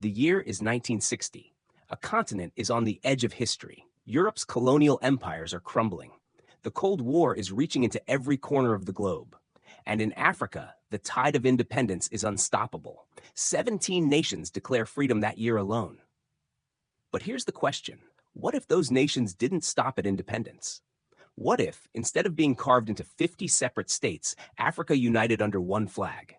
The year is 1960. A continent is on the edge of history. Europe's colonial empires are crumbling. The Cold War is reaching into every corner of the globe. And in Africa, the tide of independence is unstoppable. 17 nations declare freedom that year alone. But here's the question. What if those nations didn't stop at independence? What if, instead of being carved into 50 separate states, Africa united under one flag?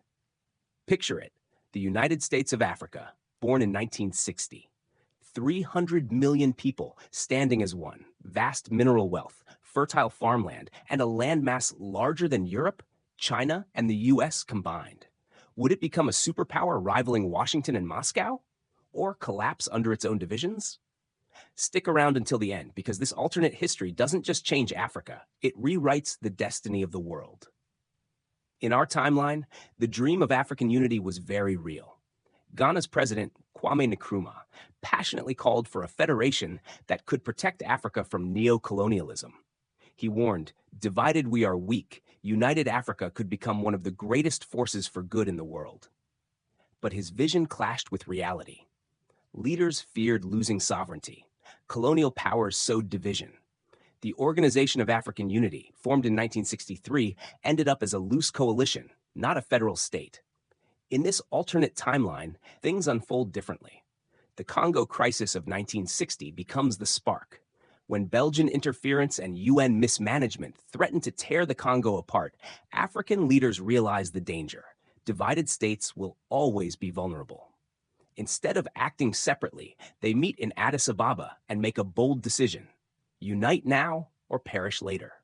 Picture it, the United States of Africa, born in 1960. 300 million people standing as one, vast mineral wealth, fertile farmland, and a landmass larger than Europe, China, and the US combined. Would it become a superpower rivaling Washington and Moscow? Or collapse under its own divisions? Stick around until the end, because this alternate history doesn't just change Africa, it rewrites the destiny of the world. In our timeline, the dream of African unity was very real. Ghana's president, Kwame Nkrumah, passionately called for a federation that could protect Africa from neo-colonialism. He warned, "Divided we are weak. United Africa could become one of the greatest forces for good in the world." But his vision clashed with reality. Leaders feared losing sovereignty. Colonial powers sowed division. The Organization of African Unity, formed in 1963, ended up as a loose coalition, not a federal state. In this alternate timeline, things unfold differently. The Congo crisis of 1960 becomes the spark. When Belgian interference and UN mismanagement threatened to tear the Congo apart, African leaders realized the danger. Divided states will always be vulnerable. Instead of acting separately, they meet in Addis Ababa and make a bold decision: unite now or perish later.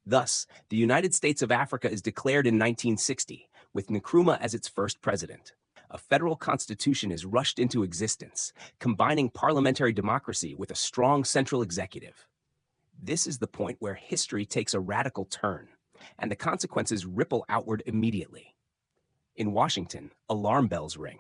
Thus, the United States of Africa is declared in 1960, with Nkrumah as its first president. A federal constitution is rushed into existence, combining parliamentary democracy with a strong central executive. This is the point where history takes a radical turn, and the consequences ripple outward immediately. In Washington, alarm bells ring.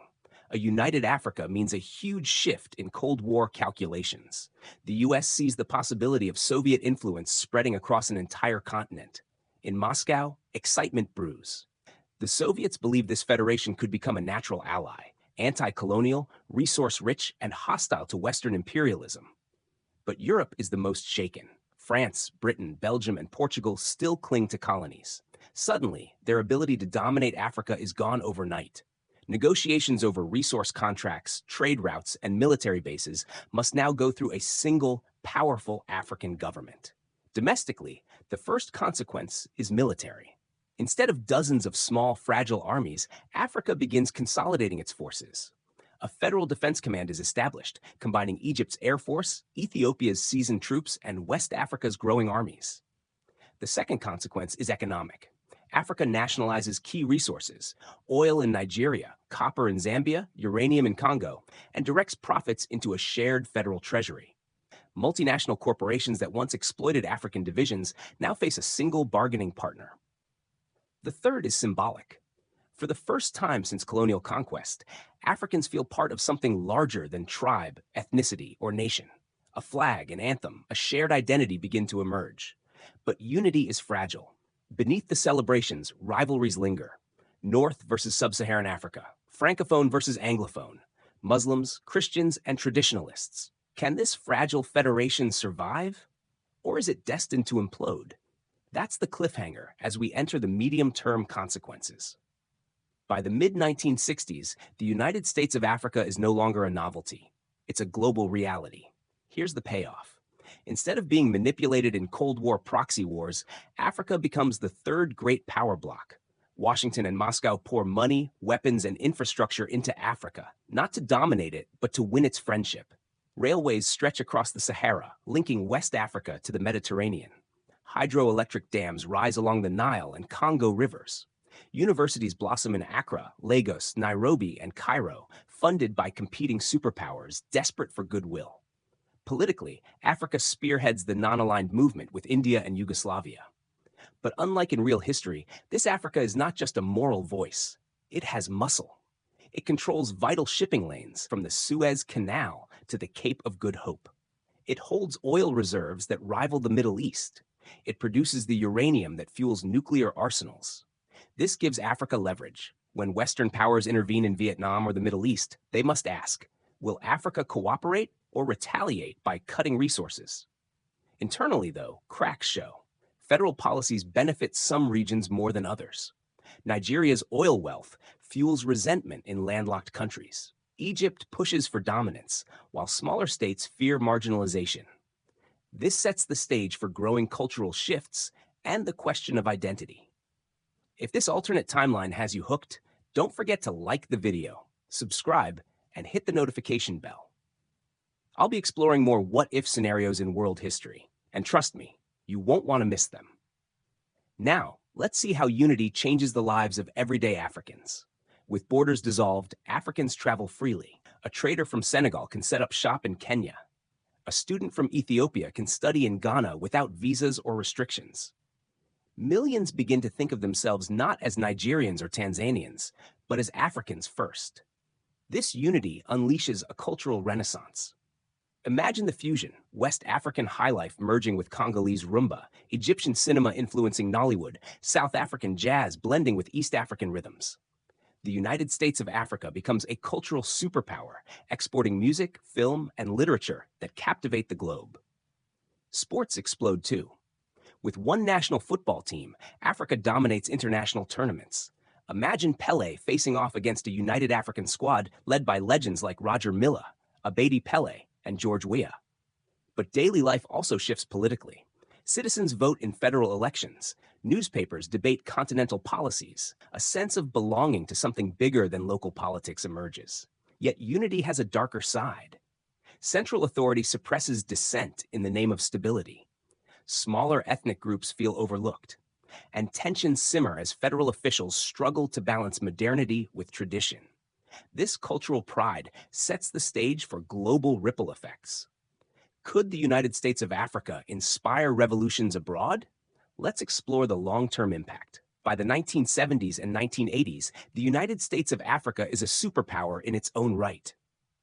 A united Africa means a huge shift in Cold War calculations. The US sees the possibility of Soviet influence spreading across an entire continent. In Moscow, excitement brews. The Soviets believed this federation could become a natural ally, anti-colonial, resource-rich, and hostile to Western imperialism. But Europe is the most shaken. France, Britain, Belgium, and Portugal still cling to colonies. Suddenly, their ability to dominate Africa is gone overnight. Negotiations over resource contracts, trade routes, and military bases must now go through a single, powerful African government. Domestically, the first consequence is military. Instead of dozens of small, fragile armies, Africa begins consolidating its forces. A federal defense command is established, combining Egypt's air force, Ethiopia's seasoned troops, and West Africa's growing armies. The second consequence is economic. Africa nationalizes key resources: oil in Nigeria, copper in Zambia, uranium in Congo, and directs profits into a shared federal treasury. Multinational corporations that once exploited African divisions now face a single bargaining partner. The third is symbolic. For the first time since colonial conquest, Africans feel part of something larger than tribe, ethnicity, or nation. A flag, an anthem, a shared identity begin to emerge. But unity is fragile. Beneath the celebrations, rivalries linger. North versus Sub-Saharan Africa, Francophone versus Anglophone, Muslims, Christians, and traditionalists. Can this fragile federation survive? Or is it destined to implode? That's the cliffhanger as we enter the medium-term consequences. By the mid-1960s, the United States of Africa is no longer a novelty. It's a global reality. Here's the payoff. Instead of being manipulated in Cold War proxy wars, Africa becomes the third great power bloc. Washington and Moscow pour money, weapons, and infrastructure into Africa, not to dominate it, but to win its friendship. Railways stretch across the Sahara, linking West Africa to the Mediterranean. Hydroelectric dams rise along the Nile and Congo rivers. Universities blossom in Accra, Lagos, Nairobi, and Cairo, funded by competing superpowers desperate for goodwill. Politically, Africa spearheads the non-aligned movement with India and Yugoslavia. But unlike in real history, this Africa is not just a moral voice. It has muscle. It controls vital shipping lanes from the Suez Canal to the Cape of Good Hope. It holds oil reserves that rival the Middle East. It produces the uranium that fuels nuclear arsenals. This gives Africa leverage. When Western powers intervene in Vietnam or the Middle East, they must ask, will Africa cooperate or retaliate by cutting resources? Internally, though, cracks show. Federal policies benefit some regions more than others. Nigeria's oil wealth fuels resentment in landlocked countries. Egypt pushes for dominance, while smaller states fear marginalization. This sets the stage for growing cultural shifts and the question of identity. If this alternate timeline has you hooked, don't forget to like the video, subscribe, and hit the notification bell. I'll be exploring more what-if scenarios in world history, and trust me, you won't want to miss them. Now, let's see how unity changes the lives of everyday Africans. With borders dissolved, Africans travel freely. A trader from Senegal can set up shop in Kenya. A student from Ethiopia can study in Ghana without visas or restrictions. Millions begin to think of themselves not as Nigerians or Tanzanians, but as Africans first. This unity unleashes a cultural renaissance. Imagine the fusion, West African highlife merging with Congolese rumba, Egyptian cinema influencing Nollywood, South African jazz blending with East African rhythms. The United States of Africa becomes a cultural superpower, exporting music, film, and literature that captivate the globe. Sports explode too. With one national football team, Africa dominates international tournaments. Imagine Pelé facing off against a united African squad led by legends like Roger Milla, Abedi Pelé, and George Weah. But daily life also shifts politically. Citizens vote in federal elections. Newspapers debate continental policies. A sense of belonging to something bigger than local politics emerges. Yet unity has a darker side. Central authority suppresses dissent in the name of stability. Smaller ethnic groups feel overlooked. And tensions simmer as federal officials struggle to balance modernity with tradition. This cultural pride sets the stage for global ripple effects. Could the United States of Africa inspire revolutions abroad? Let's explore the long-term impact. By the 1970s and 1980s, the United States of Africa is a superpower in its own right.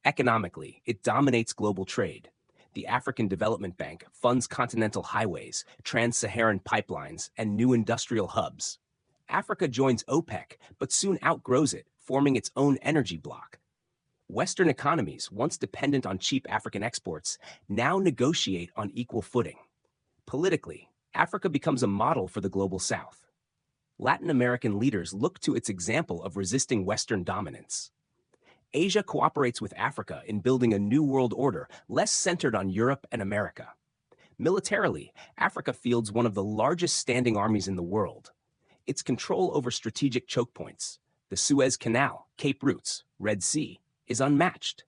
Economically, it dominates global trade. The African Development Bank funds continental highways, trans-Saharan pipelines, and new industrial hubs. Africa joins OPEC, but soon outgrows it, forming its own energy bloc. Western economies, once dependent on cheap African exports, now negotiate on equal footing. Politically, Africa becomes a model for the global South. Latin American leaders look to its example of resisting Western dominance. Asia cooperates with Africa in building a new world order less centered on Europe and America. Militarily, Africa fields one of the largest standing armies in the world. Its control over strategic choke points, the Suez Canal, Cape Routes, Red Sea, is unmatched.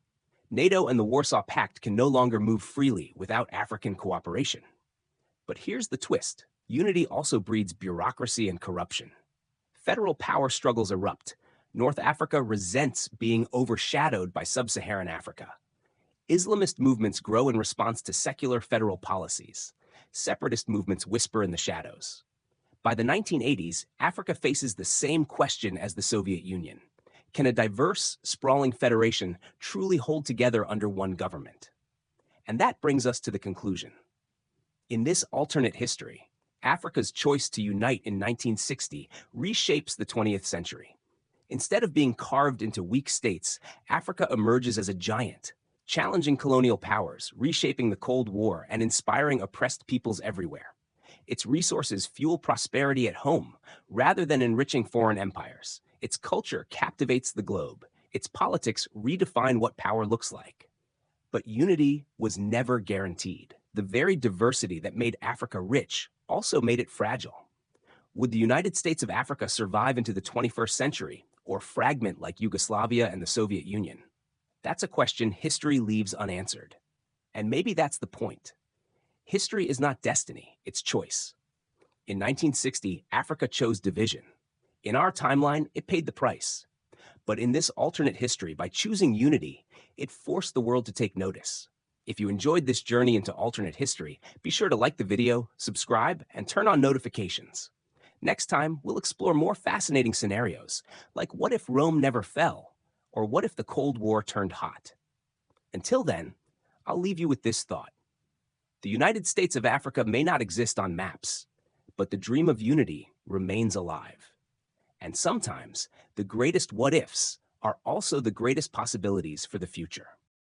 NATO and the Warsaw Pact can no longer move freely without African cooperation. But here's the twist. Unity also breeds bureaucracy and corruption. Federal power struggles erupt. North Africa resents being overshadowed by sub-Saharan Africa. Islamist movements grow in response to secular federal policies. Separatist movements whisper in the shadows. By the 1980s, Africa faces the same question as the Soviet Union. Can a diverse, sprawling federation truly hold together under one government? And that brings us to the conclusion. In this alternate history, Africa's choice to unite in 1960 reshapes the 20th century. Instead of being carved into weak states, Africa emerges as a giant, challenging colonial powers, reshaping the Cold War, and inspiring oppressed peoples everywhere. Its resources fuel prosperity at home, rather than enriching foreign empires. Its culture captivates the globe. Its politics redefine what power looks like. But unity was never guaranteed. The very diversity that made Africa rich also made it fragile. Would the United States of Africa survive into the 21st century, or fragment like Yugoslavia and the Soviet Union? That's a question history leaves unanswered. And maybe that's the point. History is not destiny, it's choice. In 1960, Africa chose division. In our timeline, it paid the price. But in this alternate history, by choosing unity, it forced the world to take notice. If you enjoyed this journey into alternate history, be sure to like the video, subscribe, and turn on notifications. Next time, we'll explore more fascinating scenarios, like what if Rome never fell, or what if the Cold War turned hot? Until then, I'll leave you with this thought. The United States of Africa may not exist on maps, but the dream of unity remains alive. And sometimes, the greatest what ifs are also the greatest possibilities for the future.